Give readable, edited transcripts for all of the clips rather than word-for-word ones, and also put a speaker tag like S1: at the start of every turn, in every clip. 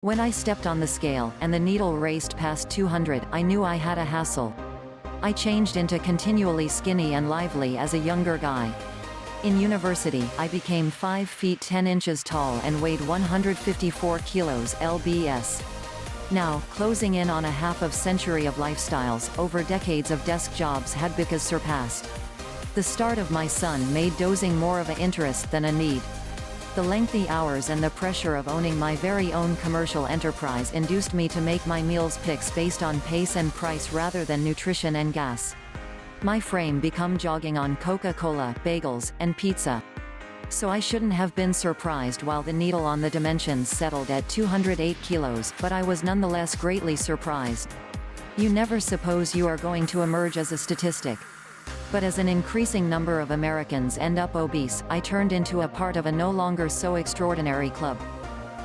S1: When I stepped on the scale, and the needle raced past 200, I knew I had a hassle. I changed into continually skinny and lively as a younger guy. In university, I became 5 feet 10 inches tall and weighed 154 kilos lbs. Now, closing in on a half of century of lifestyles, over decades of desk jobs had become surpassed. The start of my son made dozing more of an interest than a need. The lengthy hours and the pressure of owning my very own commercial enterprise induced me to make my meals picks based on pace and price rather than nutrition and gas. My frame become jogging on Coca-Cola, bagels, and pizza. So I shouldn't have been surprised while the needle on the dimensions settled at 208 kilos, but I was nonetheless greatly surprised. You never suppose you are going to emerge as a statistic. But as an increasing number of Americans end up obese, I turned into a part of a no longer so extraordinary club.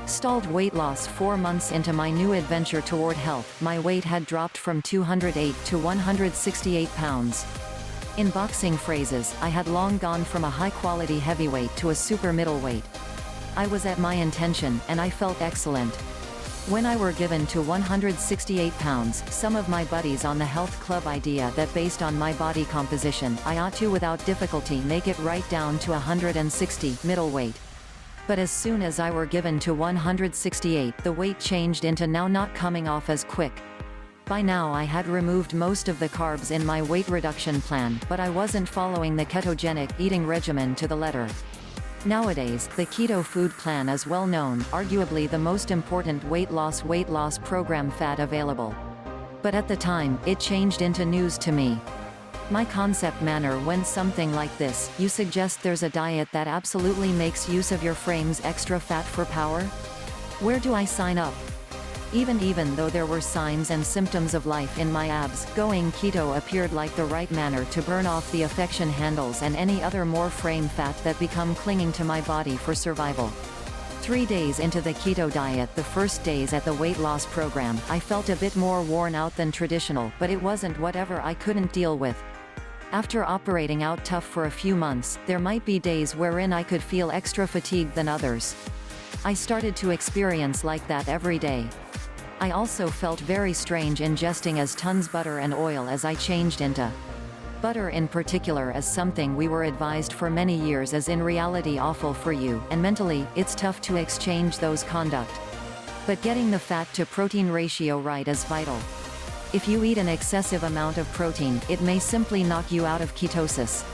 S1: Stalled weight loss 4 months into my new adventure toward health, my weight had dropped from 208 to 168 pounds. In boxing phrases, I had long gone from a high-quality heavyweight to a super middleweight. I was at my intention, and I felt excellent. When I were given to 168 pounds, some of my buddies on the health club idea that based on my body composition, I ought to without difficulty make it right down to 160, middleweight. But as soon as I were given to 168, the weight changed into now not coming off as quick. By now I had removed most of the carbs in my weight reduction plan, but I wasn't following the ketogenic eating regimen to the letter. Nowadays, the keto food plan is well known, arguably the most important weight loss program fad available. But at the time, it changed into news to me. My concept manner went something like this: you suggest there's a diet that absolutely makes use of your frame's extra fat for power? Where do I sign up? Even though there were signs and symptoms of life in my abs, going keto appeared like the right manner to burn off the affection handles and any other more frame fat that become clinging to my body for survival. 3 days into the keto diet, the first days at the weight loss program, I felt a bit more worn out than traditional, but it wasn't whatever I couldn't deal with. After operating out tough for a few months, there might be days wherein I could feel extra fatigued than others. I started to experience like that every day. I also felt very strange ingesting as tons butter and oil as I changed into butter in particular as something we were advised for many years as in reality awful for you, and mentally, it's tough to exchange those conduct. But getting the fat to protein ratio right is vital. If you eat an excessive amount of protein, it may simply knock you out of ketosis.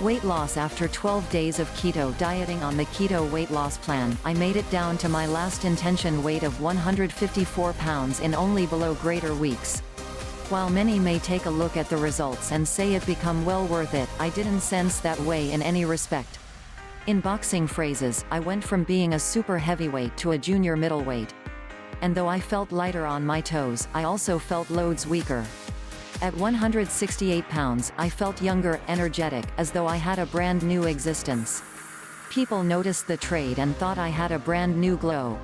S1: Weight loss: after 12 days of keto dieting on the keto weight loss plan, I made it down to my last intention weight of 154 pounds in only below greater weeks. While many may take a look at the results and say it become well worth it, I didn't sense that way in any respect. In boxing phrases, I went from being a super heavyweight to a junior middleweight. And though I felt lighter on my toes, I also felt loads weaker. At 168 pounds, I felt younger, energetic, as though I had a brand new existence. People noticed the trade and thought I had a brand new glow.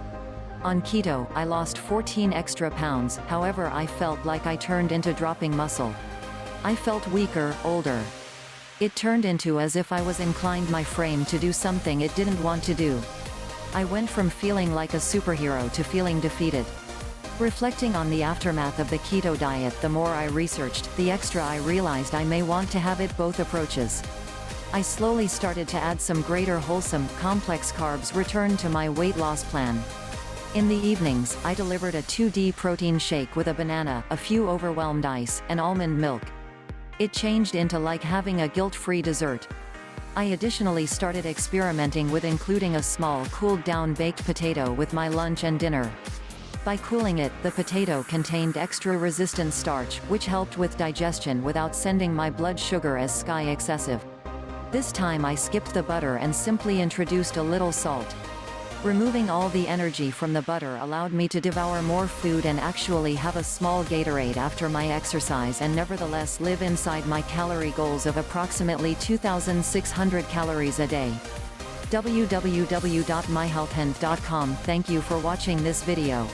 S1: On keto, I lost 14 extra pounds, however I felt like I turned into dropping muscle. I felt weaker, older. It turned into as if I was inclined my frame to do something it didn't want to do. I went from feeling like a superhero to feeling defeated. Reflecting on the aftermath of the keto diet, the more I researched, the extra I realized I may want to have it both approaches. I slowly started to add some greater wholesome, complex carbs returned to my weight loss plan. In the evenings, I delivered a 2D protein shake with a banana, a few overwhelmed ice, and almond milk. It changed into like having a guilt-free dessert. I additionally started experimenting with including a small cooled-down baked potato with my lunch and dinner. By cooling it, the potato contained extra-resistant starch, which helped with digestion without sending my blood sugar as sky excessive. This time I skipped the butter and simply introduced a little salt. Removing all the energy from the butter allowed me to devour more food and actually have a small Gatorade after my exercise and nevertheless live inside my calorie goals of approximately 2,600 calories a day. www.myhealthhand.com. Thank you for watching this video.